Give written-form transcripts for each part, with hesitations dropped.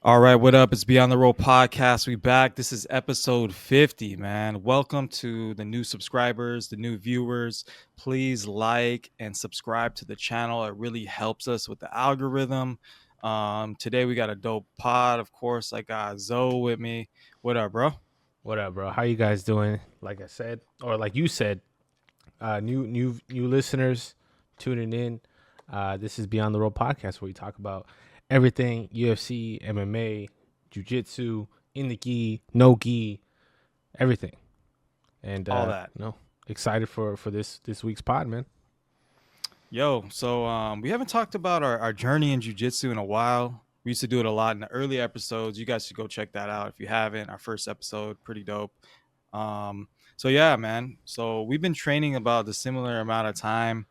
All right, what up? It's Beyond the Road podcast. We back. This is episode 50, man. Welcome to the new subscribers, the new viewers. Please like and subscribe to the channel. It really helps us with the algorithm. Today we got a dope pod. Of course, I got Zoe with me. What up, bro? What up, bro? How you guys doing? Like I said, or like you said, new listeners tuning in. This is Beyond the Road podcast where we talk about everything UFC, MMA, Jiu-Jitsu, in the gi, no gi, everything. And All that. excited for this week's pod, man. Yo, we haven't talked about our journey in jiu-jitsu in a while. We used to do it a lot in the early episodes. You guys should go check that out if you haven't. Our first episode, pretty dope. So yeah, man. So we've been training about the similar amount of time.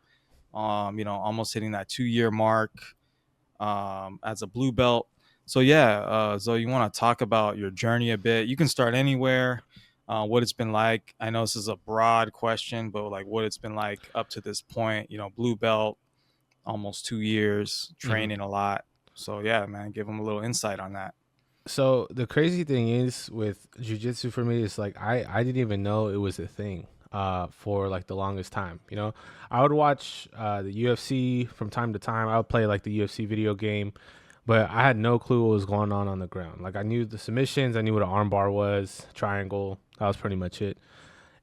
Almost hitting that 2-year mark as a blue belt. So yeah, Zoe, you want to talk about your journey a bit? You can start anywhere. What it's been like. I know this is a broad question, but like what it's been like up to this point. Blue belt, almost 2 years, Mm-hmm. training a lot. So yeah, man, give them a little insight on that. So the crazy thing is with jiu-jitsu for me is like I didn't even know it was a thing for like the longest time. I would watch the UFC from time to time. I would play like the UFC video game, but I had no clue what was going on the ground. Like I knew the submissions, I knew what an armbar was, triangle. That was pretty much it.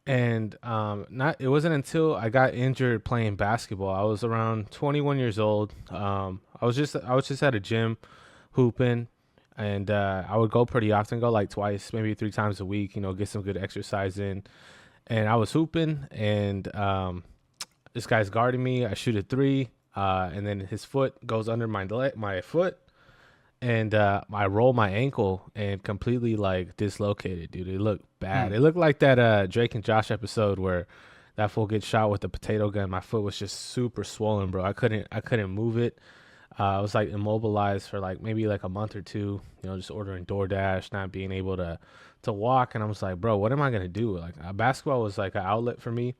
And not it wasn't until I got injured playing basketball. I was around 21 years old. I was just at a gym hooping, and I would go pretty often, go like twice, maybe 3 times a week. Get some good exercise in. And I was hooping, and this guy's guarding me. I shoot a three, and then his foot goes under my foot, and I roll my ankle and completely like dislocated, dude. It looked bad. Hmm. It looked like that Drake and Josh episode where that fool gets shot with a potato gun. My foot was just super swollen, bro. I couldn't move it. I was like immobilized for like maybe like a month or two. Just ordering DoorDash, not being able to walk, and I was like, bro, what am I gonna do? Like basketball was like an outlet for me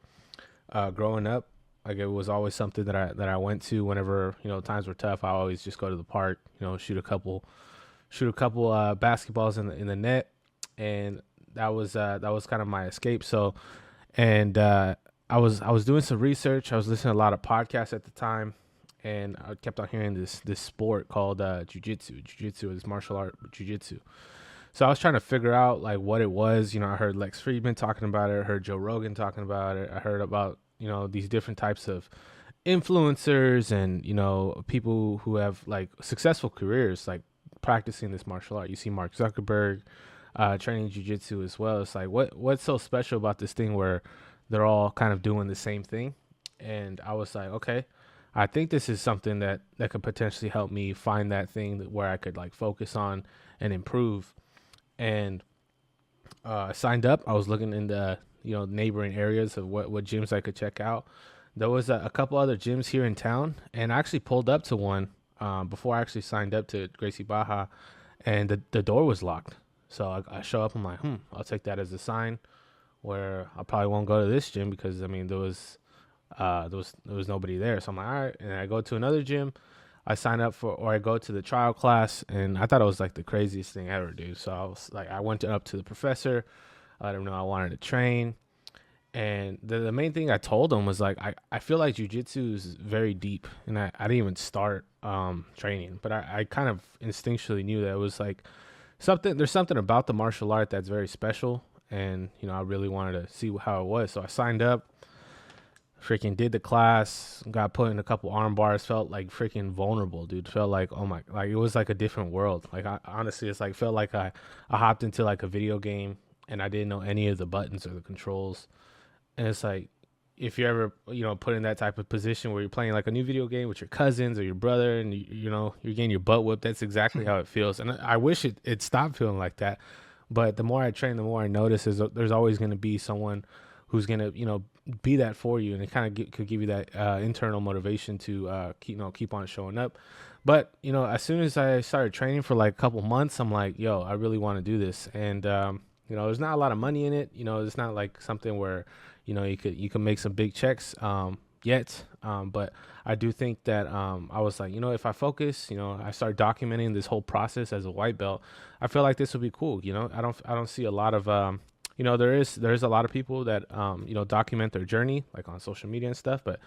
growing up. Like it was always something that I went to whenever times were tough. I always just go to the park, shoot a couple basketballs in the net, and that was kind of my escape. So, and I was doing some research. I was listening to a lot of podcasts at the time, and I kept on hearing this sport called jiu-jitsu. Jiu-jitsu is martial art jiu-jitsu. So I was trying to figure out like what it was. I heard Lex Friedman talking about it. I heard Joe Rogan talking about it. I heard about these different types of influencers and people who have like successful careers like practicing this martial art. You see Mark Zuckerberg training jiu-jitsu as well. It's like what's so special about this thing where they're all kind of doing the same thing? And I was like, okay, I think this is something that could potentially help me find that thing where I could like focus on and improve. And I signed up. I was looking in the neighboring areas of what gyms I could check out. There was a couple other gyms here in town, and I actually pulled up to one before I actually signed up to Gracie Baja, and the door was locked. So I show up. I'm like, I'll take that as a sign where I probably won't go to this gym because I mean there was nobody there. So I'm like, all right, and I go to another gym. I sign up for, or I go to the trial class, and I thought it was like the craziest thing ever, dude. So I was like, I went up to the professor, I let him know I wanted to train, and the main thing I told him was like, I feel like jujitsu is very deep, and I didn't even start training, but I kind of instinctually knew that it was like there's something about the martial art that's very special, and I really wanted to see how it was. So I signed up, freaking did the class, got put in a couple arm bars, felt like freaking vulnerable, dude. Felt like, oh my, like it was like a different world. Like honestly, it's like felt like I hopped into like a video game and I didn't know any of the buttons or the controls. And it's like if you're ever put in that type of position where you're playing like a new video game with your cousins or your brother, and you're getting your butt whipped, that's exactly how it feels. And I wish it stopped feeling like that. But the more I train, the more I notice is there's always going to be someone who's going to be that for you, and it kind of could give you that internal motivation to keep on showing up. But as soon as I started training for like a couple months, I'm like, yo, I really want to do this. And there's not a lot of money in it. It's not like something where you could make some big checks. yet. But I do think that I was like, if I focus, I start documenting this whole process as a white belt, I feel like this would be cool. I don't see a lot of there is a lot of people that document their journey like on social media and stuff, but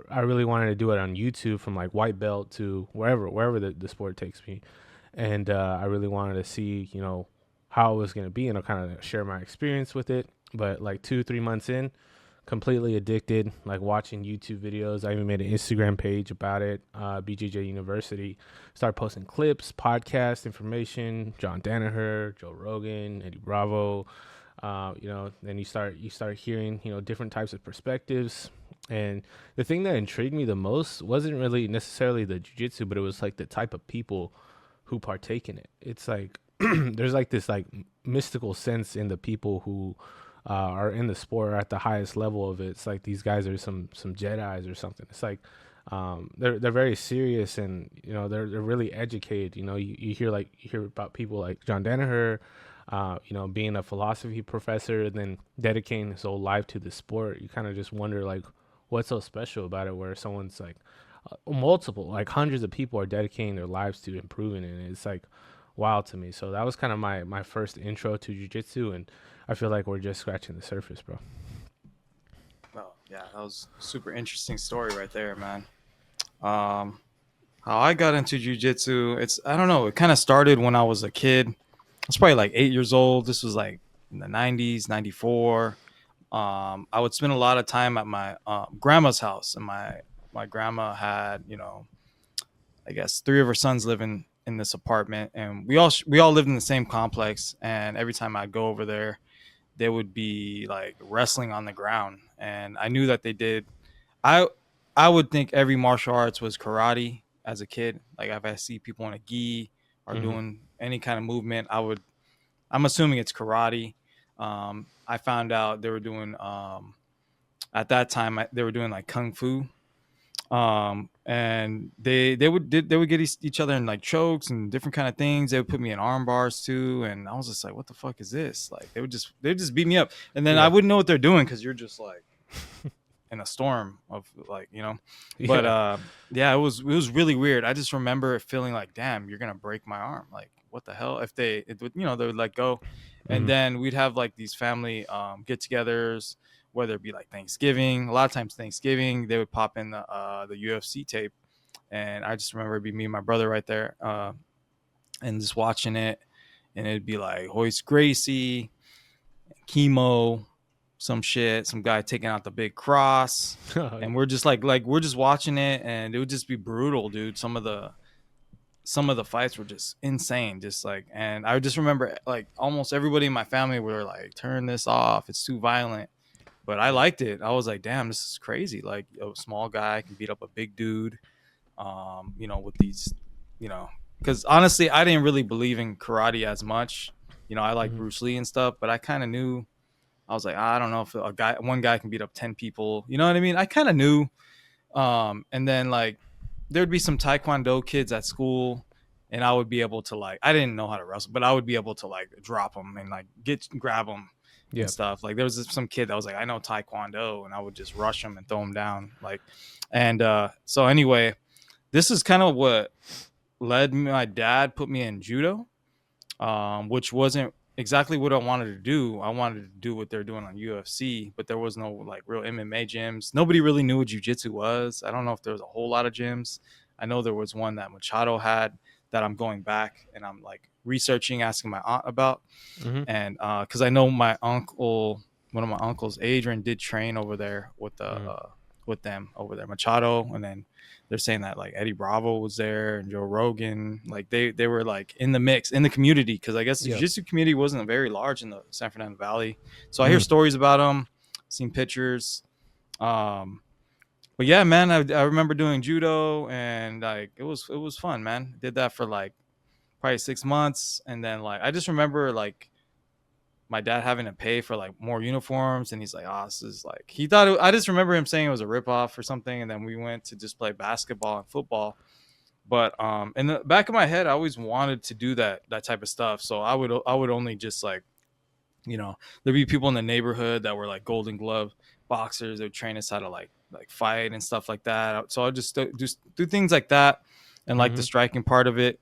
I really wanted to do it on YouTube from like white belt to wherever the sport takes me, and I really wanted to see how it was going to be and I'll kind of share my experience with it. But like 2 3 months in, completely addicted, like watching YouTube videos. I even made an Instagram page about it, BJJ University. Started posting clips, podcast information, John Danaher, Joe Rogan, Eddie Bravo. Then you start hearing different types of perspectives. And the thing that intrigued me the most wasn't really necessarily the jujitsu, but it was like the type of people who partake in it. It's like there's like this like mystical sense in the people who are in the sport or at the highest level of it. It's like these guys are some Jedi's or something. It's like they're very serious, and they're really educated. You hear about people like John Danaher, being a philosophy professor and then dedicating his whole life to the sport. You kind of just wonder like what's so special about it, where someone's like multiple, like hundreds of people are dedicating their lives to improving it. And it's like wild to me. So that was kind of my first intro to jujitsu, and I feel like we're just scratching the surface, bro. Oh yeah, that was a super interesting story right there, man. Um, how I got into jujitsu, it's I don't know. It kind of started when I was a kid. I was probably like 8 years old. This was like in the '90s, '94. I would spend a lot of time at my grandma's house, and my grandma had I guess three of her sons living in this apartment, and we all lived in the same complex. And every time I'd go over there, they would be like wrestling on the ground, and I knew that they did. I I would think every martial arts was karate as a kid. Like if I see people in a gi or Mm-hmm. doing any kind of movement, I'm assuming it's karate. I found out they were doing at that time they were doing like kung fu, and they would get each other in like chokes and different kind of things. They would put me in arm bars too, and I was just like, what the fuck is this? Like they would just beat me up, and then I Yeah. wouldn't know what they're doing because you're just like in a storm of but Yeah. yeah, it was really weird. I just remember feeling like, damn, you're gonna break my arm. Like what the hell? If they would let go. And Mm-hmm. then we'd have like these family get-togethers, whether it be like Thanksgiving. A lot of times Thanksgiving they would pop in the UFC tape, and I just remember it'd be me and my brother right there, and just watching it, and it'd be like Hoist Gracie, chemo, some shit, some guy taking out the big cross, Oh, and yeah. we're just like we're just watching it, and it would just be brutal, dude. Some of the fights were just insane, just like, and I just remember like almost everybody in my family were like, "Turn this off, it's too violent." But I Yeah. liked it. I was like, "Damn, this is crazy!" Like a small guy can beat up a big dude, with these, you know, because honestly, I didn't really believe in karate as much. I like Mm-hmm. Bruce Lee and stuff, but I kind of knew. I was like, I don't know if one guy can beat up 10 people. You know what I mean? I kind of knew. And then like there'd be some Taekwondo kids at school, and I would be able to like, I didn't know how to wrestle, but I would be able to like drop them and like grab them and Yep. stuff. Like there was some kid that was like, I know Taekwondo, and I would just rush him and throw him down. Like, and so anyway, this is kind of what led me. My dad put me in judo, which wasn't exactly what I wanted to do. I wanted to do what they're doing on UFC, but there was no like real MMA gyms. Nobody really knew what jiu-jitsu was. I don't know if there was a whole lot of gyms. I know there was one that Machado had that I'm going back and I'm like researching, asking my aunt about. Mm-hmm. And because I know one of my uncles, Adrian, did train over there Mm-hmm. with them over there, Machado, and then they're saying that like Eddie Bravo was there and Joe Rogan, like they were like in the mix in the community, because I guess the Yep. jiu-jitsu community wasn't very large in the San Fernando Valley. So I hear Mm. stories about them, seen pictures. Um, but yeah, man, I remember doing judo, and like it was fun, man. Did that for like probably 6 months, and then like I just remember like my dad having to pay for like more uniforms, and he's like, "Oh, this is like," he thought I just remember him saying it was a ripoff or something, and then we went to just play basketball and football. But in the back of my head, I always wanted to do that type of stuff. So I would only just like, there'd be people in the neighborhood that were like Golden Glove boxers. They would train us how to like fight and stuff like that. So I just do things like that, and like the Mm-hmm. striking part of it.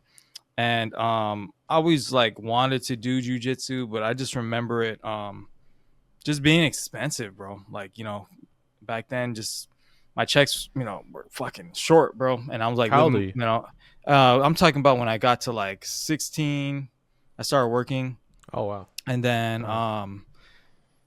And I always like wanted to do jujitsu, but I just remember it just being expensive, bro. Like, back then, just my checks, were fucking short, bro. And I was like How old are living, you? I'm talking about when I got to like 16, I started working. Oh wow. And then, Uh-huh.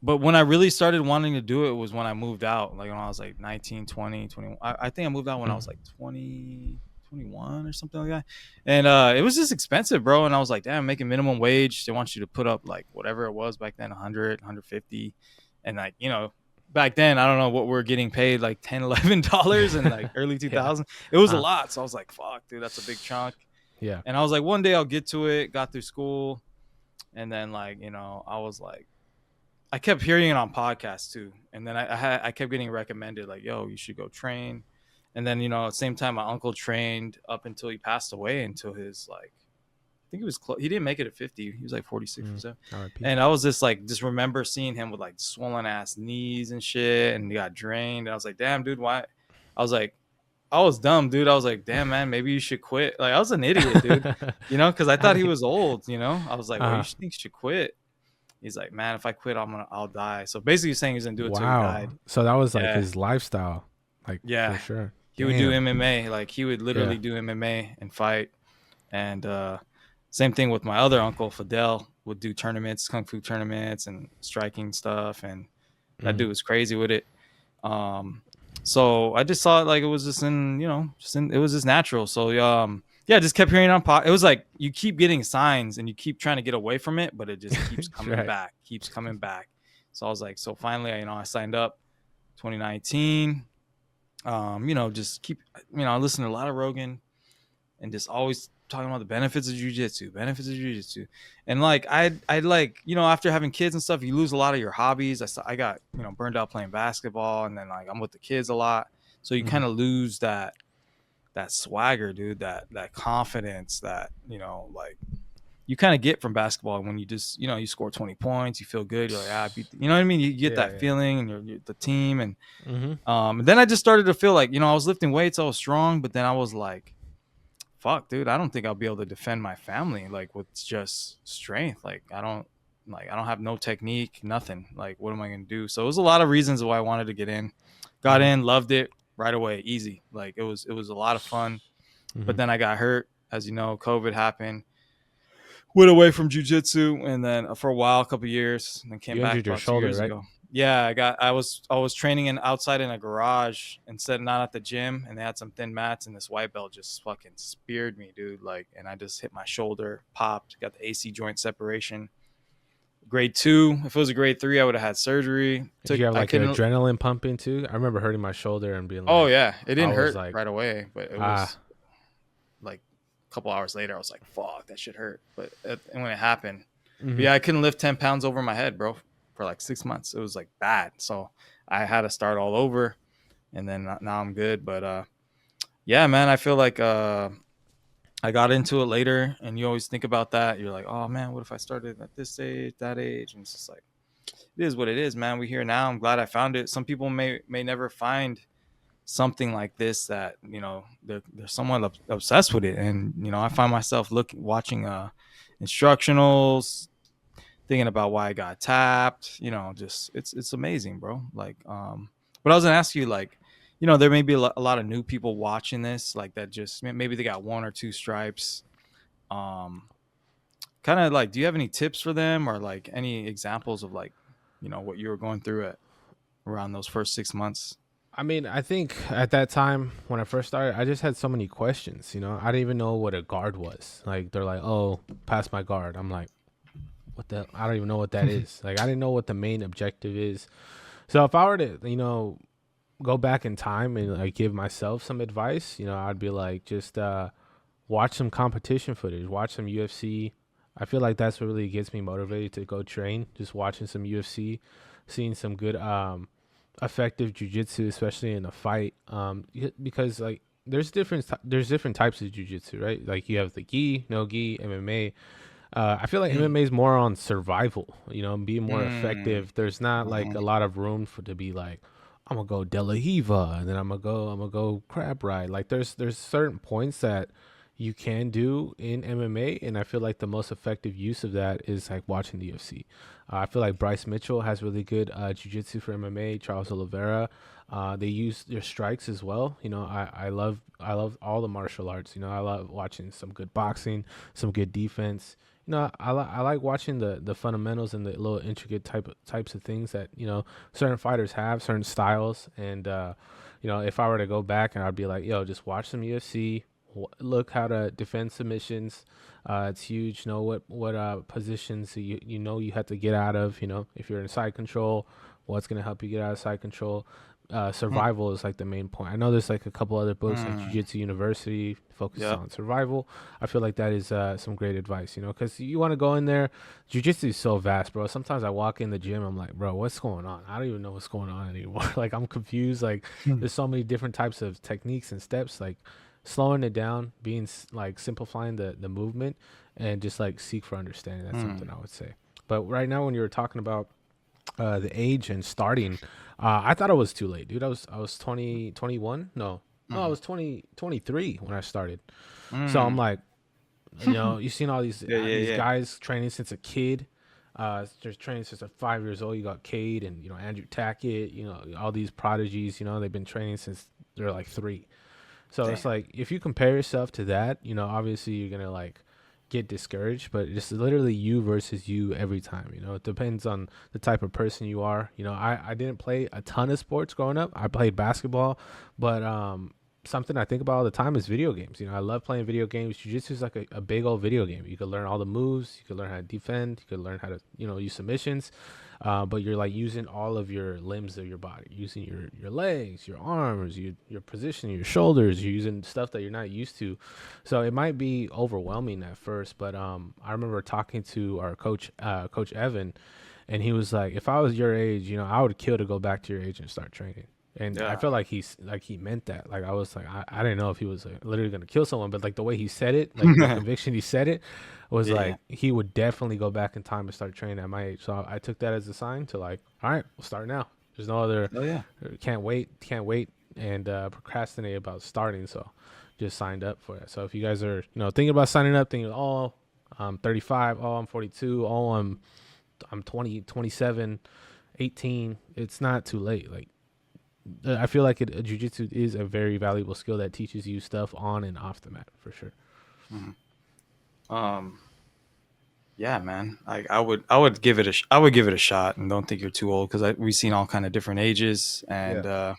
but when I really started wanting to do it was when I moved out, like when I was like 19, 20, 21. I think I moved out when I was like 20, 21 or something like that. And it was just expensive, bro. And I was like, damn, making minimum wage. They want you to put up like whatever it was back then, 100, 150. And like, back then, I don't know what we're getting paid, like 10, $11 in like early Yeah. 2000s. It was a Uh, lot. So I was like, fuck, dude, that's a big chunk. yeah. And I was like, one day I'll get to it, got through school. And then like, I was like, I kept hearing it on podcasts too, and then I kept getting recommended like, "Yo, you should go train." And then at the same time, my uncle trained up until he passed away, until his like, I think he was he didn't make it at 50. He was like 46 or so. R.I.P. And I was just remember seeing him with like swollen ass knees and shit, and he got drained. And I was like, "Damn, dude, why?" I was like, I was dumb, dude. I was like, "Damn, man, maybe you should quit." Like I was an idiot, dude. Because I I thought he mean, was old. I was like, "Well, you uh, should think you should quit." He's like, man, if I quit, I'll die. So basically, he's saying he's gonna do it till he wow. died. So that was like Yeah, his lifestyle, like for yeah. sure. He would do Damn. MMA. Like he would Yeah. literally do MMA and fight. And same thing with my other uncle Fidel. Would do tournaments, kung fu tournaments, and striking stuff. And that Mm. dude was crazy with it. Um, so I just saw it like it was just it was just natural. So yeah, I just kept hearing it on pot. It was like you keep getting signs and you keep trying to get away from it, but it just keeps coming Right. back, keeps coming back. So I was like, so finally, I signed up 2019. Just keep, I listened to a lot of Rogan and just always talking about the benefits of jujitsu. And like I like, after having kids and stuff, you lose a lot of your hobbies. I got, burned out playing basketball, and then like I'm with the kids a lot. So you Mm-hmm. kind of lose that swagger, dude, that confidence that, like you kind of get from basketball when you just, you score 20 points, you feel good, you're like, I beat you know what I mean? You get Yeah. that Yeah. feeling, and you're the team. And Mm-hmm. then I just started to feel like, I was lifting weights, I was strong, but then I was like, fuck, dude, I don't think I'll be able to defend my family like with just strength. Like I don't have no technique, nothing. Like what am I gonna do? So it was a lot of reasons why I wanted to get in. Got Mm-hmm. in, loved it right away, easy. Like it was a lot of fun. Mm-hmm. But then I got hurt, as you know, COVID happened. Went away from jujitsu, and then for a while, a couple years, and then came You back injured your about two shoulder, years right? ago. Yeah, I was training outside in a garage instead, not at the gym, and they had some thin mats, and this white belt just fucking speared me, dude. Like, and I just hit my shoulder, popped, got the AC joint separation. Grade 2. If it was a grade 3, I would have had surgery. Did you have I like an couldn't. adrenaline pumping too? I remember hurting my shoulder and being Oh like, yeah, it I didn't was hurt like, right away, but it ah, was like a couple hours later, I was like, fuck, that shit hurt. And when it happened, but mm-hmm. yeah, I couldn't lift 10 pounds over my head, bro, for like 6 months. It was like bad. So I had to start all over, and then now I'm good. But yeah, man, I feel like I got into it later, and you always think about that. You're like, oh man, what if I started at this age, that age? And it's just like, it is what it is, man. We here now. I'm glad I found it. Some people may never find something like this that they're somewhat obsessed with it. And I find myself watching instructionals, thinking about why I got tapped. Just it's amazing, bro. Like but I was gonna ask you, like, there may be a lot of new people watching this, like that just maybe they got one or two stripes. um Kind of like, do you have any tips for them, or like any examples of like what you were going through at around those first 6 months? I mean, I think at that time when I first started, I just had so many questions. I didn't even know what a guard was. Like they're like, "Oh, pass my guard." I'm like, "What the? I don't even know what that is." Like I didn't know what the main objective is. So if I were to, go back in time and like give myself some advice, I'd be like, just watch some competition footage, watch some UFC. I feel like that's what really gets me motivated to go train. Just watching some UFC, seeing some good effective jujitsu, especially in a fight. Because like there's different types of jujitsu, right? Like you have the gi, no gi, MMA. I feel like Mm. MMA is more on survival, being more Mm. effective. There's not like a Mhm. lot of room for to be like I'm gonna go De La Hiva, and then I'm gonna go crab ride. Like there's certain points that you can do in MMA, and I feel like the most effective use of that is like watching the UFC. I feel like Bryce Mitchell has really good jiu-jitsu for MMA. Charles Oliveira, they use their strikes as well. I love all the martial arts. I love watching some good boxing, some good defense. I like watching the fundamentals and the little intricate types of things that certain fighters have certain styles. And if I were to go back, and I'd be like, yo, just watch some UFC, look how to defend submissions. It's huge. Know what positions you have to get out of. If you're in side control, what's gonna help you get out of side control. Mm, Survival is like the main point. I know there's like a couple other books like mm, Jiu-Jitsu University focuses yep. on survival. I feel like that is some great advice, because you want to go in there. Jiu-Jitsu is so vast, bro. Sometimes I walk in the gym, I'm like, bro, what's going on? I don't even know what's going on anymore. Like, I'm confused. Like, Hmm. there's so many different types of techniques and steps. Like, slowing it down, being like simplifying the movement, and just like seek for understanding. That's something Mm, I would say. But right now, when you were talking about the age and starting, I thought it was too late, dude. I was 20 21. No, I mm, was 20 23 when I started. So I'm mm. like, you've seen all these Yeah, yeah, these yeah. guys training since a kid. Just training since they're 5 years old. You got Cade and Andrew Tackett. All these prodigies. They've been training since they're like three. So it's Damn. like if you compare yourself to that, obviously you're gonna like get discouraged, but it's literally you versus you every time. It depends on the type of person you are. I didn't play a ton of sports growing up. I played basketball, but something I think about all the time is video games. I love playing video games. Jiu-jitsu is like a big old video game. You could learn all the moves, you could learn how to defend, you could learn how to use submissions, but you're like using all of your limbs of your body, using your legs, your arms, your position, your shoulders. You're using stuff that you're not used to, so it might be overwhelming at first. But I remember talking to our coach, Coach Evan, and he was like, "If I was your age, I would kill to go back to your age and start training." And I Yeah. felt like he meant that. Like I was like, I didn't know if he was literally gonna kill someone, but like the way he said it, like the conviction he said it, was Yeah. like he would definitely go back in time and start training at my age. So I took that as a sign to like, all right, we'll start now. There's no other, Oh yeah. can't wait, and procrastinate about starting. So just signed up for it. So if you guys are thinking about signing up, thinking, oh, I'm 35, oh, I'm 42, oh, I'm 20, 27, 18. It's not too late. Like I feel like jujitsu is a very valuable skill that teaches you stuff on and off the mat for sure. Mhm. Um. Yeah, man. I would give it I would give it a shot, and don't think you're too old because we've seen all kind of different ages, Yeah. and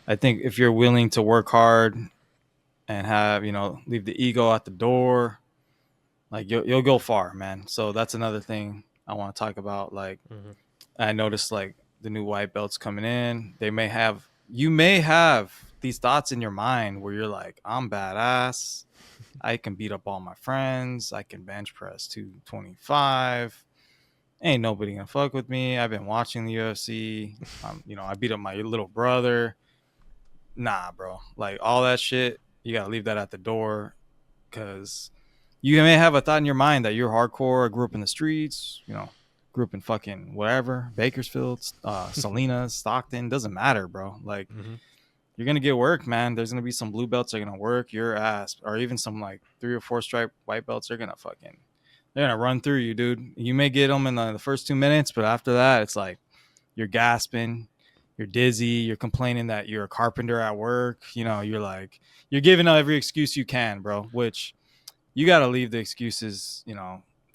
I think if you're willing to work hard and have leave the ego at the door, like you'll go far, man. So that's another thing I want to talk about. Like Hmm. I noticed, like the new white belts coming in, you may have these thoughts in your mind where you're like, I'm badass. I can beat up all my friends. I can bench press 225. Ain't nobody gonna fuck with me. I've been watching the UFC. I beat up my little brother. Nah, bro. Like all that shit, you gotta leave that at the door because you may have a thought in your mind that you're hardcore. I grew up in the streets. Grew up in fucking wherever, Bakersfield, Salinas, Stockton. Doesn't matter, bro. Like Hmm. you're gonna get work, man. There's gonna be some blue belts that are gonna work your ass, or even some like 3 or 4 stripe white belts. They're gonna run through you, dude. You may get them in the first 2 minutes, but after that, it's like you're gasping, you're dizzy, you're complaining that you're a carpenter at work. You're giving out every excuse you can, bro. Which you got to leave the excuses,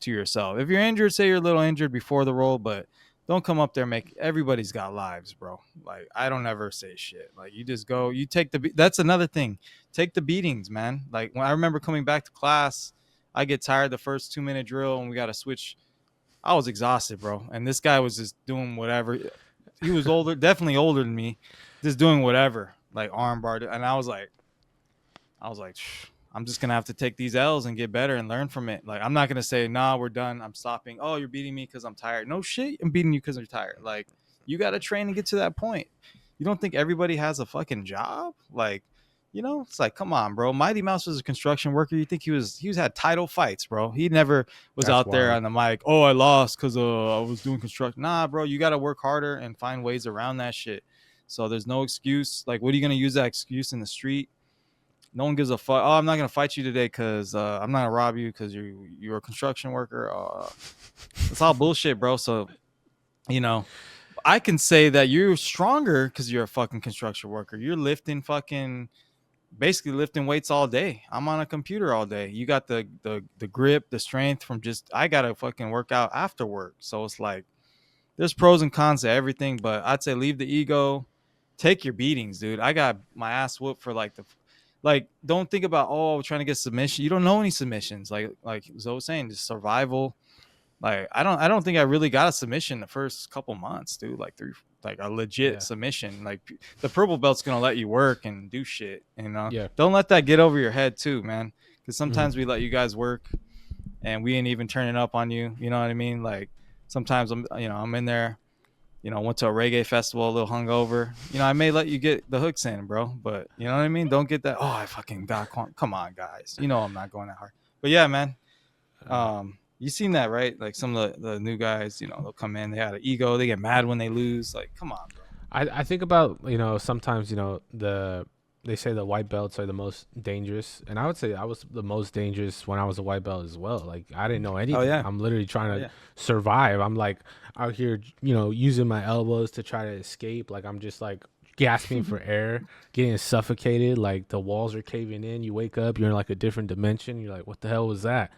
to yourself. If you're injured, say you're a little injured before the roll, but don't come up there make everybody's got lives, bro. Like I don't ever say shit. Like you just go, you take that's another thing. Take the beatings, man. Like when I remember coming back to class, I get tired the first 2 minute drill and we got to switch. I was exhausted, bro. And this guy was just doing whatever. He was older, definitely older than me, just doing whatever, like armbar. And I was like, I'm just gonna have to take these L's and get better and learn from it. Like, I'm not gonna say, nah, we're done. I'm stopping. Oh, you're beating me because I'm tired. No shit, I'm beating you because you're tired. Like, you gotta train and get to that point. You don't think everybody has a fucking job? Like, it's like, come on, bro. Mighty Mouse was a construction worker. You think he was had title fights, bro? He never was That's out there wild. on the mic. Oh, I lost because I was doing construction. Nah, bro. You gotta work harder and find ways around that shit. So there's no excuse. Like, what are you gonna use that excuse in the street? No one gives a fuck. Oh, I'm not gonna fight you today because I'm not gonna rob you because you're a construction worker. It's all bullshit, bro. So you know, I can say that you're stronger because you're a fucking construction worker. You're lifting fucking basically lifting weights all day. I'm on a computer all day. You got the grip, the strength from just I gotta fucking work out after work. So it's like there's pros and cons to everything, but I'd say leave the ego, take your beatings, dude. I got my ass whooped for like don't think about trying to get submission. You don't know any submissions. Like Zoe was saying, just survival. Like I don't think I really got a submission the first couple months, dude. Like three, like a legit Yeah. submission. Like the purple belt's gonna let you work and do shit. Yeah. Don't let that get over your head too, man. Because sometimes we Hmm. let you guys work and we ain't even turning up on you. You know what I mean? Like sometimes I'm in there. Went to a reggae festival, a little hungover. I may let you get the hooks in, bro. But you know what I mean? Don't get that. Oh, I fucking got. Come on, guys. I'm not going that hard. But yeah, man. Uh, You seen that, right? Like some of the new guys, they'll come in, they got an ego, they get mad when they lose. Like, come on, bro. I think about, sometimes, they say the white belts are the most dangerous, and I would say I was the most dangerous when I was a white belt as well. Like, I didn't know Oh anything. yeah, I'm literally oh trying to yeah. survive. I'm like out here, using my elbows to try to escape. Like, I'm just like gasping for air, getting suffocated. Like, the walls are caving in. You wake up, you're in like a different dimension. You're like, what the hell was that?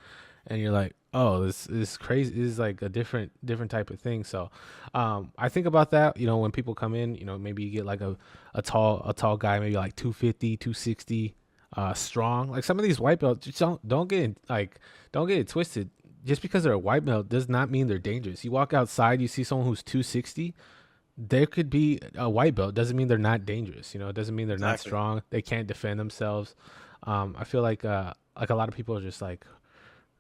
And you're like, oh, this is crazy. This is like a different type of thing. So I think about that, when people come in, maybe you get like a tall guy, maybe like 250, 260, strong. Like, some of these white belts, just don't get it twisted. Just because they're a white belt does not mean they're dangerous. You walk outside, you see someone who's 260, there could be a white belt. Doesn't mean they're not dangerous. It doesn't mean they're not Exactly. strong. They can't defend themselves. I feel like a lot of people are just like,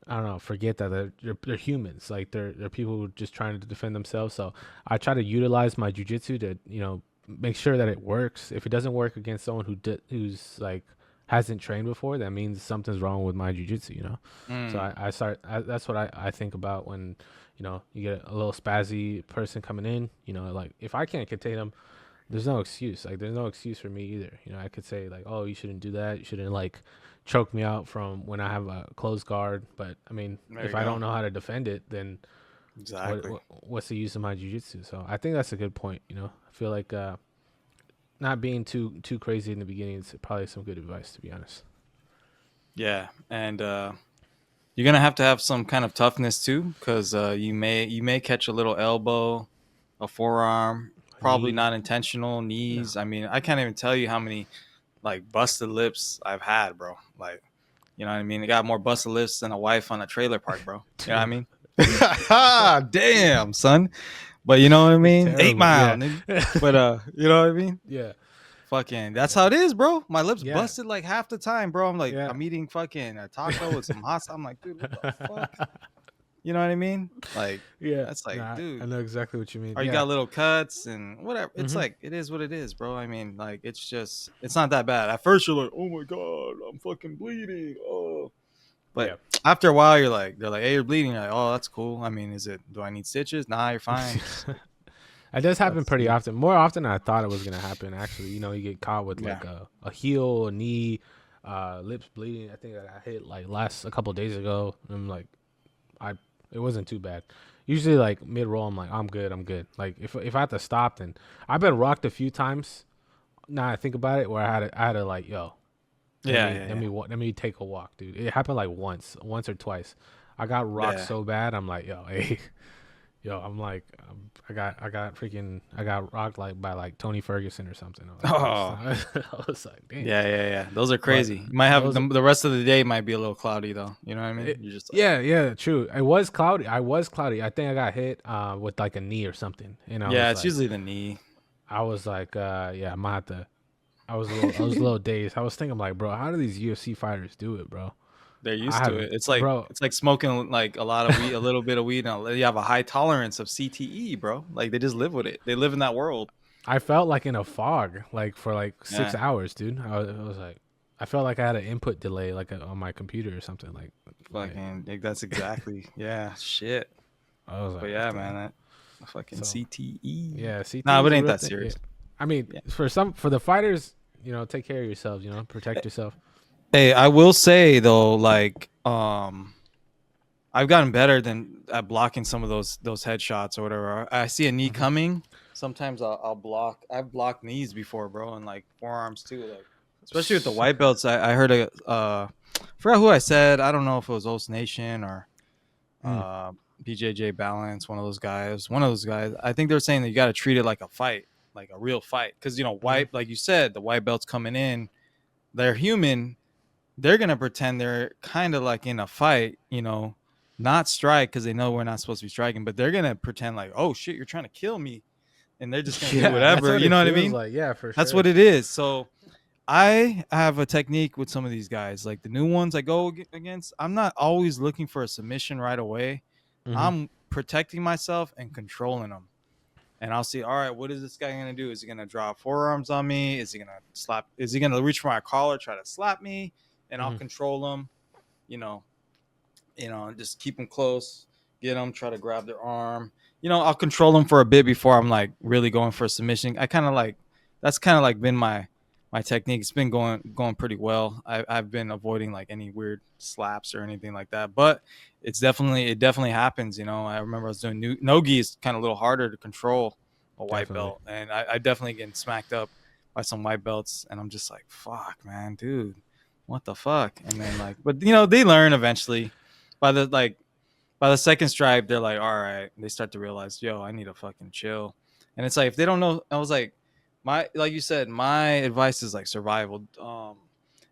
I don't know, forget that they're humans. Like, they're people who are just trying to defend themselves. So I try to utilize my jujitsu to, make sure that it works. If it doesn't work against someone who's like hasn't trained before, that means something's wrong with my jujitsu. So Mm, that's what I think about when, you get a little spazzy person coming in, like, if I can't contain them, there's no excuse. Like, there's no excuse for me either. I could say like, oh, you shouldn't do that. You shouldn't like choke me out from when I have a closed guard. But I mean, there if you I go. don't know how to defend it, then Exactly. what's the use of my jujitsu? So I think that's a good point. I feel like not being too crazy in the beginning is probably some good advice, to be honest. Yeah, and you're gonna have to have some kind of toughness too, because you may catch a little elbow, a forearm, probably Knee, not intentional no. knees. I mean, I can't even tell you how many like busted lips I've had, bro. Like, you know what I mean? I got more busted lips than a wife on a trailer park, bro. You know what I Dude, mean? Damn, son. But you know what I it's mean? Eight terrible. Mile, Yeah. nigga. But you know what I mean? Yeah. Fucking, that's how it is, bro. My lips Yeah. busted like half the time, bro. I'm like, Yeah. I'm eating fucking a taco with some hot sauce. I'm like, dude, what the fuck? You know what I mean? Like, Yeah. that's like, Nah, I dude. know exactly what you mean. Or you Yeah. got little cuts and whatever. It's Hmm. like it is what it is, bro. I mean, like it's not that bad. At first you're like, oh my god, I'm fucking bleeding. Oh, but Yeah. after a while they're like, hey, you're bleeding. You're like, oh, that's cool. I mean, do I need stitches? Nah, you're fine. It does happen That's pretty often. More often than I thought it was gonna happen. Actually, you get caught with yeah. like a heel, a knee, lips bleeding. I think that I hit like last a couple days ago. And I'm like, I it wasn't too bad. Usually like mid roll, I'm like, I'm good, I'm good. Like, if I have to stop, then I've been rocked a few times. Now I think about it, where I had to like, yo, let Yeah, me yeah, let yeah. me let me take a walk, dude. It happened like once or twice. I got rocked Yeah. so bad. I'm like, yo, hey, yo, I'm like, I got rocked like by like Tony Ferguson or something. I was like, yo, it's Oh, time. I was like, damn. yeah, yeah, yeah. Those are But crazy. You might have those, the rest of the day might be a little cloudy though. You know what I mean? You're just like, yeah, yeah, true. It was cloudy. I was cloudy. I think I got hit with like a knee or something, and yeah, it's usually the knee. yeah, I might have to. I was a little dazed. I was thinking like, bro, how do these UFC fighters do it, bro? They're I used to have, it. bro. It's like smoking like a lot of weed, a little bit of weed, and you have a high tolerance of CTE, bro. Like they just live with it. They live in that world. I felt like in a fog, like for like six Yeah, hours, dude. I was like, I felt like I had an input delay, like on my computer or something. Like fucking. Like, that's exactly. Yeah, shit. I was But like, what yeah, the man, hell? that fucking So CTE. yeah, Nah, CT but is it a ain't real that thing. Yeah, serious. I mean, Yeah. for the fighters, take care of yourselves. Protect yourself. Hey, I will say though, like, I've gotten better than at blocking some of those headshots or whatever. I see a knee Hmm. coming. Sometimes I'll block. I've blocked knees before, bro, and like forearms too. Like especially with the white belts. I heard I forgot who I said. I don't know if it was Ost Nation or Mm, uh, BJJ Balance. One of those guys. One of those guys. I think they're saying that you got to treat it like a fight, like a real fight, because hmm. white, like you said, the white belts coming in. They're human, they're gonna pretend they're kind of like in a fight, not strike because they know we're not supposed to be striking, but they're gonna pretend like, oh shit, you're trying to kill me, and they're just gonna do Yeah, that's whatever. what You it know what I feels mean? like. Yeah, for That's sure. what it is. So I have a technique with some of these guys, like the new ones I go against. I'm not always looking for a submission right away. Hmm. I'm protecting myself and controlling them. And I'll see, all right, what is this guy gonna do? Is he gonna draw forearms on me? Is he gonna slap? Is he gonna reach for my collar, try to slap me? And I'll Hmm. control him. You know, just keep them close, get them, try to grab their arm. I'll control them for a bit before I'm like really going for a submission. I kind of like that's kind of like been my technique. It's been going pretty well. I've been avoiding like any weird slaps or anything like that, but it definitely happens. I remember I was doing nogi is kind of a little harder to control a white Definitely. belt, and I definitely getting smacked up by some white belts, and I'm just like, fuck, man, dude, what the fuck? And then like, but they learn eventually by the second stripe, they're like, all right. They start to realize, yo, I need to fucking chill. And it's like if they don't know, I was like you said, my advice is like survival.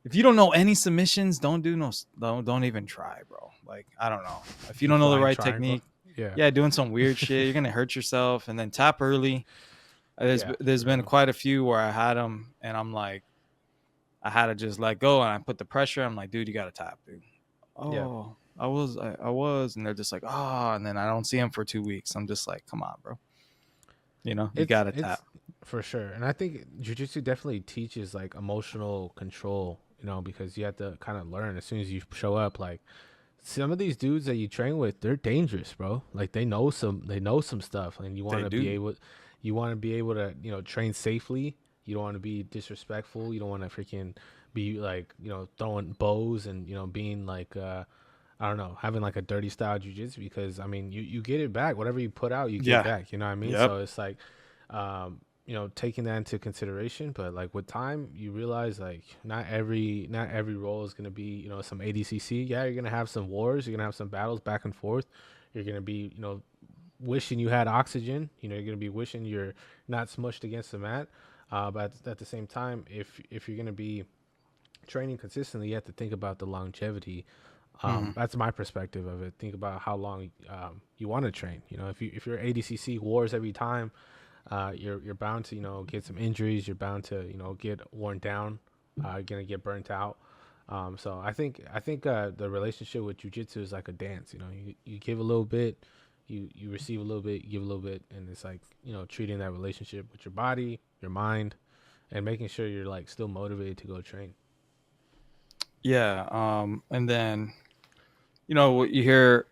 If you don't know any submissions, don't do no, don't even try, bro. Like I don't know if you The don't know the flying right triangle. technique. Yeah. Yeah, doing some weird shit, you're gonna hurt yourself. And then tap early. There's Yeah. there's been Early. quite a few where I had them, and I'm like, I had to just let go, and I put the pressure. I'm like, dude, you gotta tap, dude. Yeah. Oh, I was, and they're just like, oh, and then I don't see him for 2 weeks. I'm just like, come on, bro. You It's gotta tap. it's for sure, and I think jujitsu definitely teaches like emotional control. Because you have to kind of learn as soon as you show up. Like some of these dudes that you train with, they're dangerous, bro. Like they know some stuff, and They do. you want to be able to train safely. You don't want to be disrespectful. You don't want to freaking be like throwing bows and being like I don't know, having like a dirty style jujitsu because I mean you get it back. Whatever you put out, you get Yeah. back. You know what I mean? Yep. So it's like taking that into consideration, but like with time you realize like not every role is gonna be, some ADCC. Yeah, you're gonna have some wars, you're gonna have some battles back and forth. You're gonna be, wishing you had oxygen, you're gonna be wishing you're not smushed against the mat. But at the same time, if you're gonna be training consistently, you have to think about the longevity. Hmm. That's my perspective of it. Think about how long you want to train. If you're ADCC wars every time, you're bound to get some injuries. You're bound to get worn down. You're gonna get burnt out. So I think the relationship with jujitsu is like a dance. You give a little bit, you receive a little bit, you give a little bit, and it's like treating that relationship with your body, your mind, and making sure you're like still motivated to go train. Yeah. And then what you hear,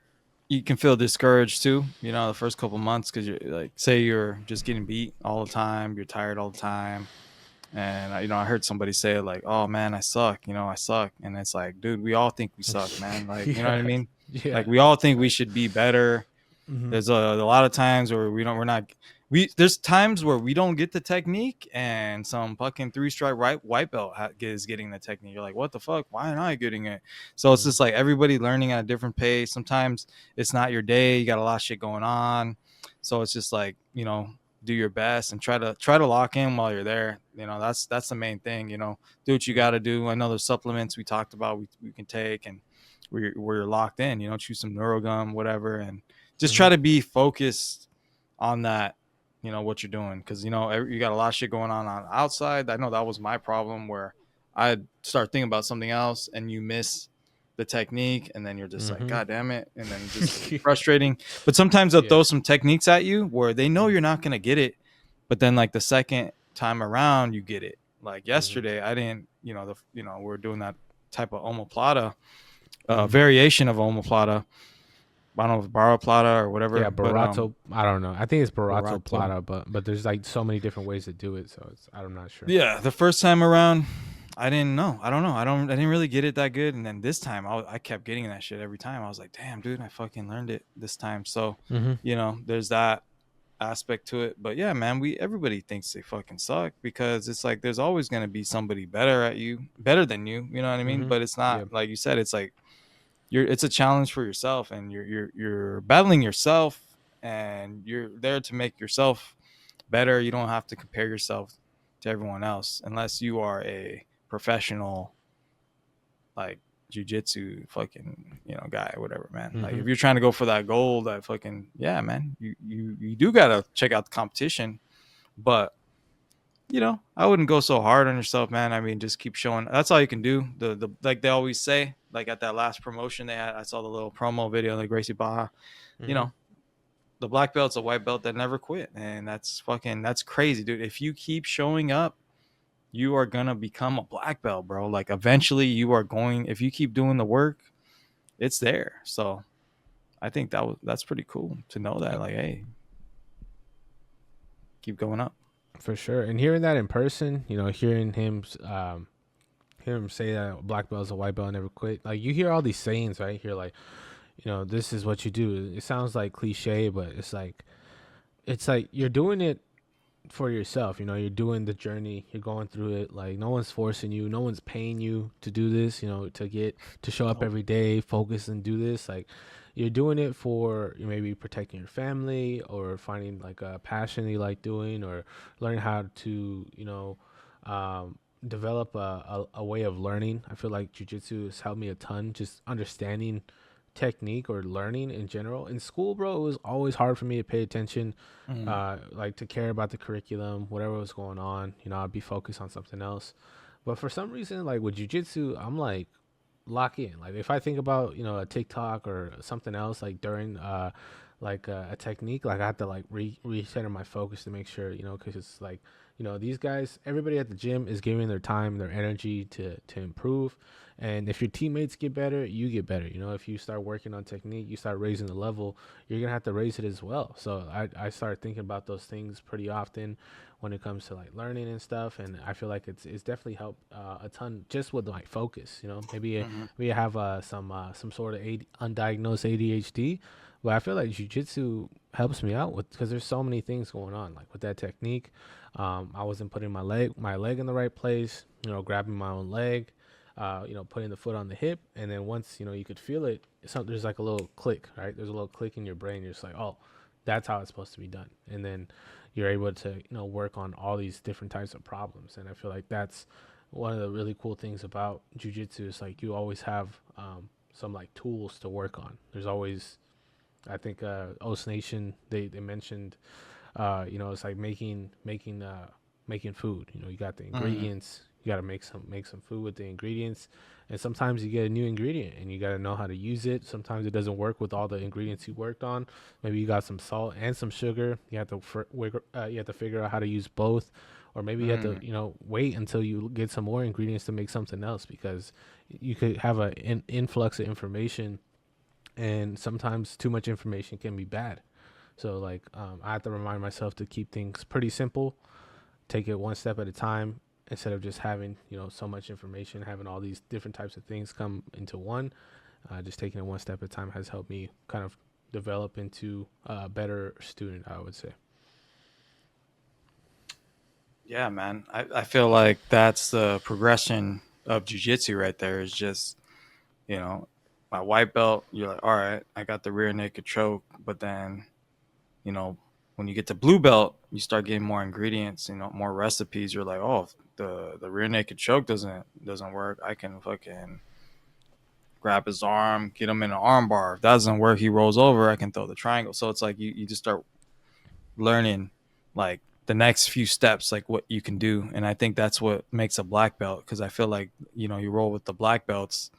you can feel discouraged too. The first couple months because you're like, say you're just getting beat all the time, you're tired all the time, and I heard somebody say like, "Oh man, I suck," I suck, and it's like, dude, we all think we suck, man. Like, you know what I Yeah, mean? Like, yeah. we all think we should be better. Hmm. There's a lot of times where we're not. There's times where we don't get the technique, and some fucking three stripe white belt is getting the technique. You're like, what the fuck? Why am I getting it? So it's Hmm. just like everybody learning at a different pace. Sometimes it's not your day. You got a lot of shit going on, so it's just like do your best and try to lock in while you're there. That's the main thing. Do what you Hmm. got to do. I know there's supplements we talked about we can take, and we're locked in. Choose some neurogum, whatever, and just Hmm. try to be focused on that, what you're doing, because you got a lot of shit going on outside. I know that was my problem where I'd start thinking about something else and you miss the technique, and then you're just like, Hmm. god damn it, and then just frustrating. But sometimes they'll Yeah. throw some techniques at you where they know Hmm. you're not going to get it, but then like the second time around you get it. Like Hmm. yesterday I didn't, we're doing that type of omoplata, Hmm. variation of omoplata, I don't know if Barra Plata or Yeah, whatever, but Barato. I don't know. I think it's Barato Barato. Plata, but there's like so many different ways to do it, so it's I'm not sure. Yeah, the first time around, I didn't know. I don't know. I didn't really get it that good. And then this time, I kept getting that shit every time. I was like, damn, dude, I fucking learned it this time. So, Mm-hmm. there's that aspect to it. But yeah, man, everybody thinks they fucking suck because it's like there's always gonna be somebody better than you. You know what I mean? Mm-hmm. But it's not Yeah. like you said. It's like it's a challenge for yourself, and you're battling yourself, and you're there to make yourself better. You don't have to compare yourself to everyone else unless you are a professional, like, jujitsu fucking guy or whatever, man. Like Mm-hmm. if you're trying to go for that goal, that fucking, yeah, man, you do gotta check out the competition. But I wouldn't go so hard on yourself, man. I mean, just keep showing. That's all you can do. The like they always say, like at that last promotion they had, I saw the little promo video, like Gracie Baja. You Mm-hmm. know, the black belt's a white belt that never quit, and that's crazy, dude. If you keep showing up, you are gonna become a black belt, bro. Like eventually, you are going. If you keep doing the work, it's there. So I think that's pretty cool to know that. Like, hey, keep going up. For sure. And hearing that in person, hearing hear him say that black belt is a white belt and never quit. Like you hear all these sayings, right? Here, like, this is what you do. It sounds like cliche, but it's like you're doing it for yourself. You're doing the journey, you're going through it. Like no one's forcing you, no one's paying you to do this, to show up Nope. every day, focus and do this. Like you're doing it for maybe protecting your family or finding like a passion you like doing or learning how to develop a way of learning. I feel like jiu-jitsu has helped me a ton, just understanding technique or learning in general. In school, bro, it was always hard for me to pay attention, Mm, like to care about the curriculum, whatever was going on. I'd be focused on something else. But for some reason, like with jujitsu, I'm like lock in. Like if I think about a TikTok or something else, like during like a technique, like I have to like recenter my focus to make sure because it's like these guys, everybody at the gym is giving their time, their energy to improve. And if your teammates get better, you get better. If you start working on technique, you start raising the level, you're gonna have to raise it as well. So I start thinking about those things pretty often when it comes to like learning and stuff. And I feel like it's definitely helped a ton just with my focus. Maybe mhm, we have some sort of undiagnosed ADHD, but I feel like jujitsu helps me out with because there's so many things going on. Like with that technique, I wasn't putting my leg in the right place. Grabbing my own leg, putting the foot on the hip, and then once you could feel it, there's like a little click, right? There's a little click in your brain. You're just like, oh, that's how it's supposed to be done, and then you're able to work on all these different types of problems. And I feel like that's one of the really cool things about jujitsu is like you always have some like tools to work on. There's always, I think, Os Nation they mentioned, it's like making food. You got the mhm, ingredients. You got to make some food with the ingredients, and sometimes you get a new ingredient and you got to know how to use it. Sometimes it doesn't work with all the ingredients you worked on. Maybe you got some salt and some sugar. You have to figure out how to use both, or maybe you have to mm. wait until you get some more ingredients to make something else because you could have an influx of information, and sometimes too much information can be bad. So like I have to remind myself to keep things pretty simple, take it one step at a time instead of just having so much information, having all these different types of things come into one. Just taking it one step at a time has helped me kind of develop into a better student, I would say. Yeah, man. I feel like that's the progression of jujitsu right there. Is just you know, my white belt. You're like, all right, I got the rear naked choke, but then you know, when you get to blue belt, you start getting more ingredients, more recipes. You're like, oh, the rear naked choke doesn't work. I can fucking grab his arm, get him in an arm bar. If that doesn't work, he rolls over. I can throw the triangle. So it's like you just start learning like the next few steps, like what you can do. And I think that's what makes a black belt because I feel like you roll with the black belts,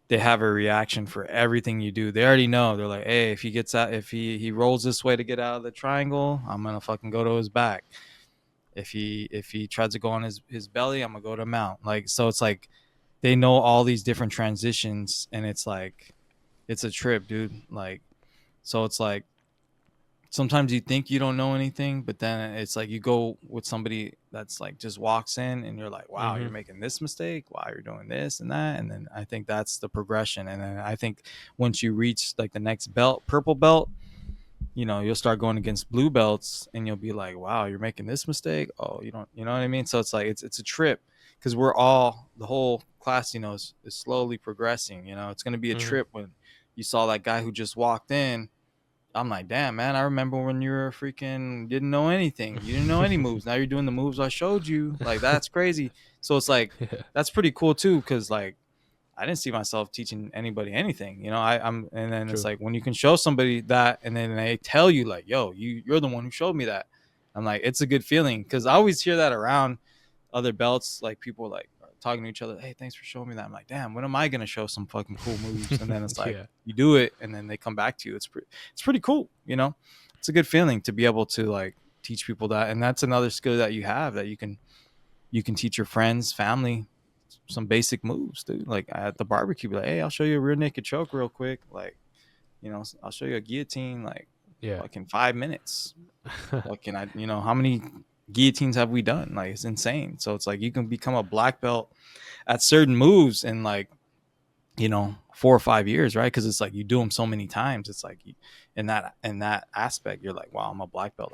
they have a reaction for everything you do. They already know. They're like, hey, if he gets out, if he rolls this way to get out of the triangle, I'm gonna fucking go to his back. If he tries to go on his belly, I'm gonna go to mount. Like so, it's like they know all these different transitions, and it's like it's a trip, dude. Like So it's like sometimes you think you don't know anything, but then it's like you go with somebody that's like just walks in and you're like, wow, Mm-hmm. you're making this mistake. Wow, you're doing this and that. And then I think that's the progression. And then I think once you reach like the next belt, purple belt, you'll start going against blue belts and you'll be like, wow, you're making this mistake. Oh, you don't, you know what I mean? So it's like, it's a trip because we're all, the whole class, is slowly progressing. It's going to be a Mm-hmm. trip when you saw that guy who just walked in. I'm like, damn, man, I remember when you were freaking didn't know anything. You didn't know any moves. Now you're doing the moves I showed you. Like, that's crazy. So it's like, Yeah. that's pretty cool too. Cause like, I didn't see myself teaching anybody anything. And then it's True. like when you can show somebody that and then they tell you, like, yo, you're the one who showed me that. I'm like, it's a good feeling. Cause I always hear that around other belts, like people like talking to each other. Hey, thanks for showing me that. I'm like, damn, when am I gonna show some fucking cool moves? And then it's like Yeah. you do it, and then they come back to you. It's pretty cool. It's a good feeling to be able to like teach people that, and that's another skill that you have that you can teach your friends, family, some basic moves, dude. Like at the barbecue, be like, hey, I'll show you a rear naked choke real quick. Like, I'll show you a guillotine, like Yeah. fucking 5 minutes. Fucking, how many guillotines have we done? Like, it's insane. So it's like you can become a black belt at certain moves in like 4 or 5 years, right? Because it's like you do them so many times. It's like in that aspect, you're like, wow, I'm a black belt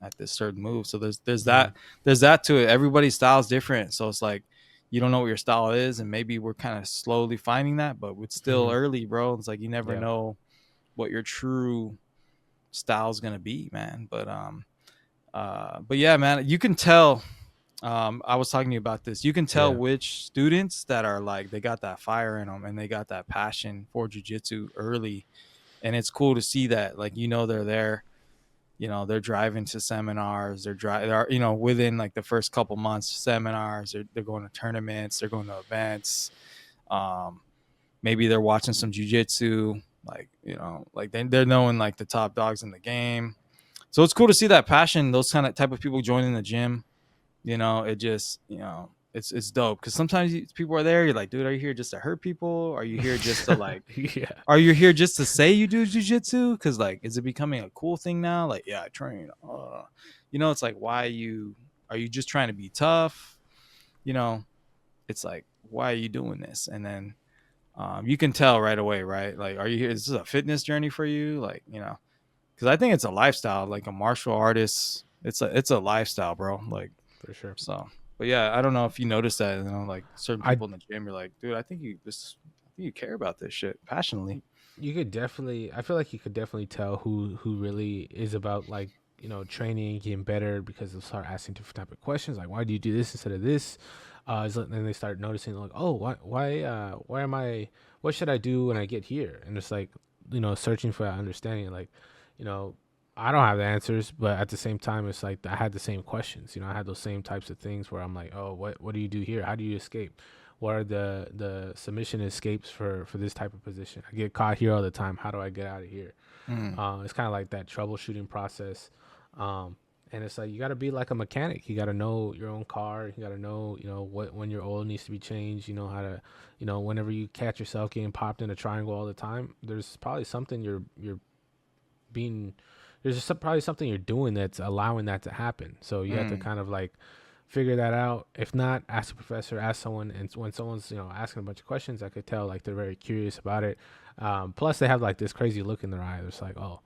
at this certain move. So there's Mm-hmm. that to it. Everybody's style is different, so it's like you don't know what your style is, and maybe we're kind of slowly finding that, but it's still Mm-hmm. early, bro. It's like you never Yeah. know what your true style is gonna be, man. But yeah, man, you can tell. I was talking to you about this. You can tell Yeah. which students that are like they got that fire in them and they got that passion for jujitsu early, and it's cool to see that. Like they're there. They're driving to seminars. They're within like the first couple months seminars. They're going to tournaments. They're going to events. Um, Maybe they're watching some jujitsu. Like like they're knowing like the top dogs in the game. So it's cool to see that passion. Those kind of type of people joining the gym. It just it's dope because sometimes people are there. You're like, dude, are you here just to hurt people? Are you here just to like? Yeah. Are you here just to say you do jujitsu? Because like, is it becoming a cool thing now? Like, yeah, I train. It's like, why are you just trying to be tough? You know, it's like, why are you doing this? And then you can tell right away, right? Like, are you here? Is this a fitness journey for you? Like, because I think it's a lifestyle. Like a martial artist, it's a lifestyle, bro. Like For sure. so, but yeah, I don't know if you notice that. Like certain I people in the gym, you're like, dude, I think you care about this shit passionately. You could definitely, I feel like you could definitely tell who really is about, like, training, getting better, because they'll start asking different type of questions, like, why do you do this instead of this? Then they start noticing, like, oh, why am I, what should I do when I get here? And it's like, searching for that understanding, like, you know I don't have the answers, but at the same time, it's like I had the same questions. I had those same types of things where I'm like, oh, what do you do here? How do you escape? What are the submission escapes for this type of position? I get caught here all the time. How do I get out of here? Mm, It's kind of like that troubleshooting process. um, and it's like you got to be like a mechanic. You got to know your own car. You got to know, what, when your oil needs to be changed. You know how to, whenever you catch yourself getting popped in a triangle all the time, there's probably something you're being, there's just probably something you're doing that's allowing that to happen. So you have to mm, kind of like figure that out. If not, ask a professor, ask someone. And when someone's asking a bunch of questions, I could tell like they're very curious about it. Plus they have like this crazy look in their eye. It's like, oh,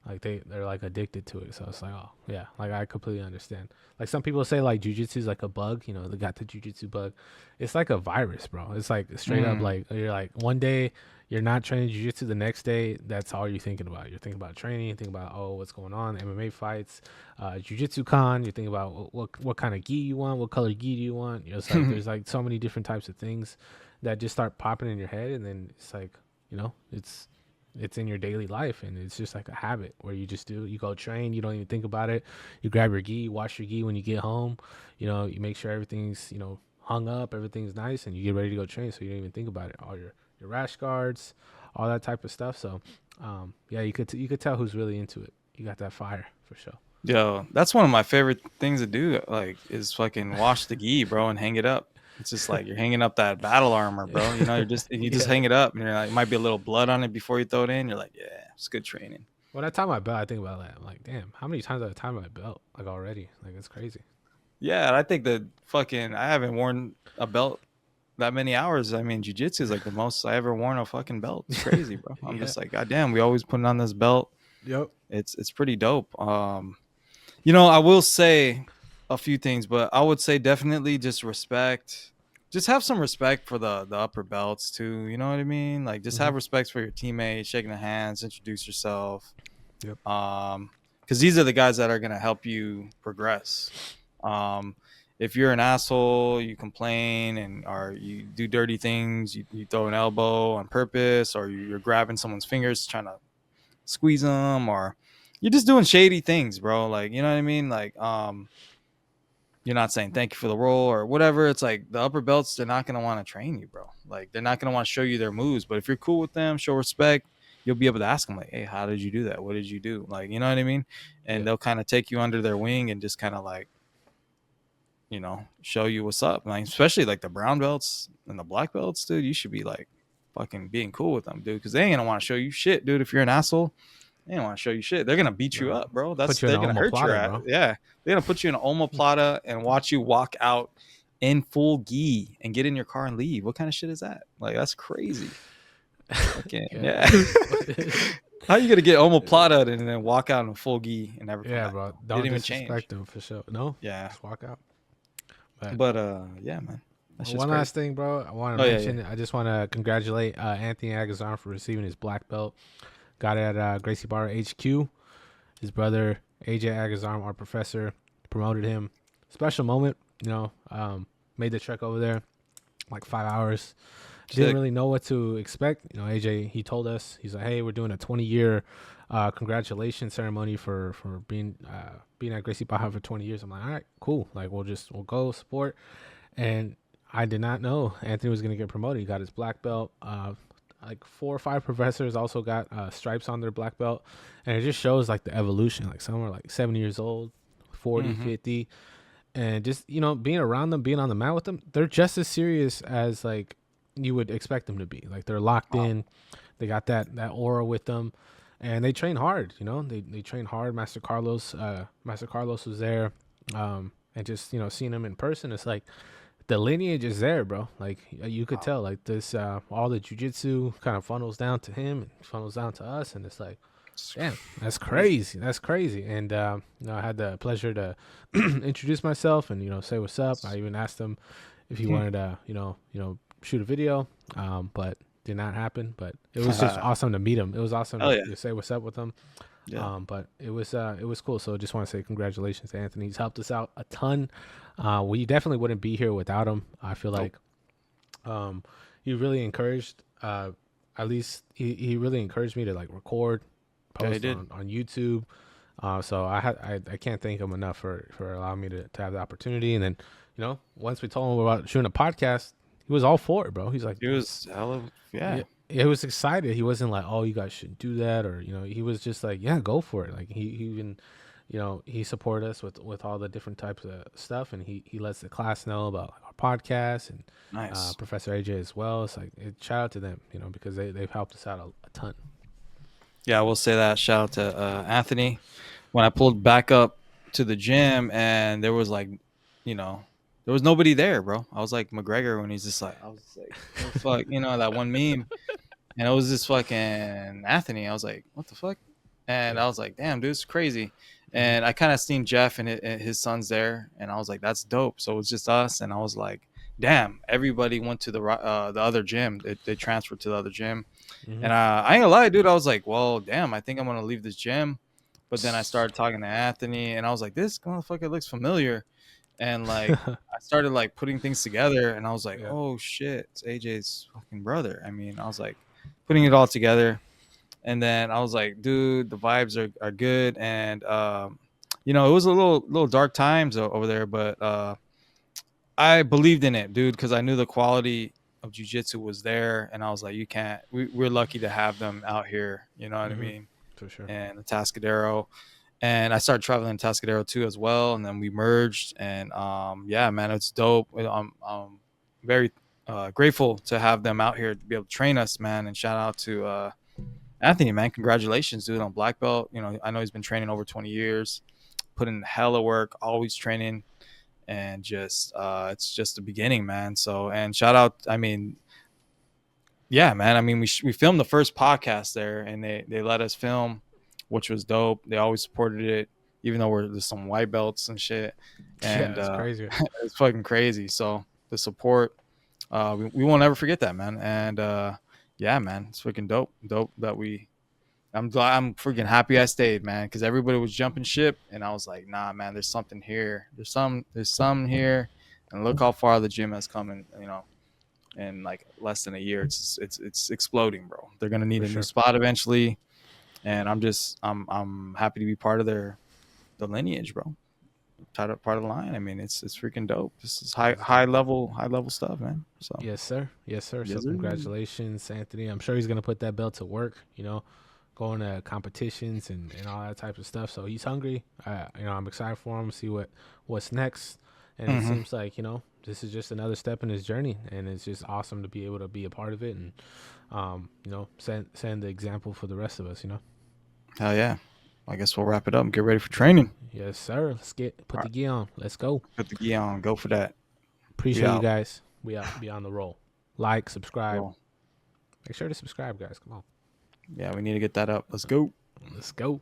like they're like addicted to it. So it's like, oh yeah, like I completely understand. Like some people say like jujitsu is like a bug. They got the jujitsu bug. It's like a virus, bro. It's like straight up, mm, like you're like one day you're not training jiu-jitsu, the next day that's all you're thinking about. You're thinking about training, you think about, oh, what's going on, MMA fights, jiu-jitsu con. You think about what kind of gi you want, what color gi do you want. It's like there's like so many different types of things that just start popping in your head, and then it's like, it's in your daily life, and it's just like a habit where you go train, you don't even think about it. You grab your gi, you wash your gi when you get home, you make sure everything's hung up, everything's nice, and you get ready to go train, so you don't even think about it. All your rash guards, all that type of stuff. So, yeah, you could tell who's really into it. You got that fire for sure. Yo, that's one of my favorite things to do. Like, is fucking wash the gi, bro, and hang it up. It's just like you're hanging up that battle armor, Yeah. bro. You just Yeah. hang it up, and you're like, might be a little blood on it before you throw it in. You're like, yeah, it's good training. When I tie my belt, I think about that. I'm like, damn, how many times have I tied my belt like already? Like it's crazy. Yeah, and I think that fucking I haven't worn a belt that many hours. I mean, jujitsu is like the most I ever worn a fucking belt. It's crazy, bro. I'm Yeah. just like, God damn, we always putting on this belt. Yep. It's pretty dope. You know, I will say a few things, but I would say definitely just respect. Just have some respect for the upper belts too. You know what I mean? Like just Mm-hmm. have respect for your teammates, shaking the hands, introduce yourself. Yep. Because these are the guys that are gonna help you progress. Um, if you're an asshole, you complain and or you do dirty things, you throw an elbow on purpose, or you're grabbing someone's fingers trying to squeeze them, or you're just doing shady things, bro. Like you know what I mean? Like you're not saying thank you for the roll or whatever. It's like the upper belts, they're not gonna want to train you, bro. Like they're not gonna want to show you their moves. But if you're cool with them, show respect, you'll be able to ask them like, hey, how did you do that? What did you do? Like, you know what I mean? And Yeah. they'll kind of take you under their wing and just kind of like, show you what's up. Like especially like the brown belts and the black belts, dude. You should be like fucking being cool with them, dude, because they ain't gonna want to show you shit, dude. If you're an asshole, they don't want to show you shit. They're gonna beat you No. up, bro. Put you in They're an gonna hurt your omoplata, ass. bro. Yeah, they're gonna put you in an omoplata and watch you walk out in full gi and get in your car and leave. What kind of shit is that? Like that's crazy. Okay, Yeah. yeah. How you gonna get omoplata and then walk out in full gi and never come Yeah, back, bro. bro? Don't Didn't even change. disrespect them for sure. No, Yeah, just walk out. But but yeah, man, that's just one crazy. last thing, bro. I want to Oh yeah, yeah. mention. I just want to congratulate Anthony Agazarm for receiving his black belt. Got it at Gracie Barra HQ. His brother AJ Agazarm, our professor, promoted him. Special moment, made the trek over there, like 5 hours. Didn't Sick. really know what to expect. AJ, he told us, he's like, hey, we're doing a 20-year congratulations ceremony for being at Gracie Barra for 20 years. I'm like, all right, cool. Like we'll go support. And I did not know Anthony was going to get promoted. He got his black belt. Like 4 or 5 professors also got stripes on their black belt. And it just shows like the evolution. Like some are like 70 years old, 40, Mm-hmm. 50. And just, being around them, being on the mat with them, they're just as serious as like you would expect them to be. Like they're locked Wow. in. They got that aura with them. And they train hard, they train hard. Master Carlos was there. And just, seeing him in person, it's like the lineage is there, bro. Like you could Wow. tell, like this, all the jujitsu kind of funnels down to him and funnels down to us, and it's like, It's damn, that's crazy. crazy. That's crazy. And I had the pleasure to introduce myself and say what's up. I even asked him if he Hmm. wanted to, shoot a video, but did not happen. But it was just awesome to meet him. It was awesome Hell yeah. to say what's up with him. Yeah. But it was cool. So just want to say congratulations to Anthony. He's helped us out a ton. We definitely wouldn't be here without him. I feel Nope. like um, he really encouraged. At least he really encouraged me to like record, Yeah, he post did. on YouTube. So I can't thank him enough for allowing me to have the opportunity. And then once we told him about shooting a podcast, he was all for it, bro. He's like, He was hella. yeah, Yeah. he was excited. He wasn't like, "Oh, you guys shouldn't do that," or he was just like, "Yeah, go for it." Like he even, he supported us with all the different types of stuff, and he lets the class know about like, our podcast and Nice. Professor AJ as well. It's like shout out to them, because they've helped us out a ton. Yeah, I will say that. Shout out to Anthony. When I pulled back up to the gym and there was like, you know, there was nobody there, bro. I was like McGregor when he's just like, I was just like, what the fuck, that one meme, and it was this fucking Anthony. I was like, what the fuck, and Yeah. I was like, damn, dude, it's crazy. Hmm. And I kind of seen Jeff and his son's there, and I was like, that's dope. So it was just us, and I was like, damn, everybody went to the other gym. They transferred to the other gym, Hmm. and I ain't gonna lie, dude. I was like, well, damn, I think I'm gonna leave this gym. But then I started talking to Anthony, and I was like, this motherfucker looks familiar. And like, I started like putting things together, and I was like, Yeah. oh shit, it's AJ's fucking brother. I mean, I was like putting it all together, and then I was like, dude, the vibes are good, and it was a little dark times over there, but I believed in it, dude, because I knew the quality of jujitsu was there, and I was like, you can't. We're lucky to have them out here. You know what I Hmm. mean? For sure. And the Tascadero, and I started traveling to Tascadero too as well, and then we merged, and yeah, man, it's dope. I'm very grateful to have them out here to be able to train us, man, and shout out to Anthony, man, congratulations, dude, on black belt. You know, I know he's been training over 20 years, put in hella work, always training, and just it's just the beginning, man. So, and shout out, I mean, yeah, man. I mean, we filmed the first podcast there, and they let us film, which was dope. They always supported it, even though there's some white belts and shit, Yeah, and it's crazy. it's fucking crazy. So the support, we won't ever forget that, man. And yeah, man, it's freaking dope that we. I'm glad. I'm freaking happy I stayed, man, because everybody was jumping ship, and I was like, nah, man, there's something here. There's some here, and look how far the gym has come, in like less than a year. It's exploding, bro. They're gonna need For a new sure. spot eventually, and I'm happy to be part of the lineage, bro. Part of the line. I mean, it's freaking dope. This is Yes, high level stuff, man. So yes, sir. Yes, sir. So yes, sir. congratulations, Anthony. I'm sure he's gonna put that belt to work. Going to competitions and all that type of stuff. So he's hungry. I'm excited for him. See what's next. And it Mm-hmm. seems like this is just another step in his journey, and it's just awesome to be able to be a part of it, and send the example for the rest of us. Hell yeah. I guess we'll wrap it up and get ready for training. Yes, sir. Let's put All the right, gear on. Let's go. put the gi on. Go for that. We Appreciate you out. guys. We out. Be on the roll. Like, subscribe. Cool. Make sure to subscribe, guys. Come on. Yeah, we need to get that up. Let's go. Let's go.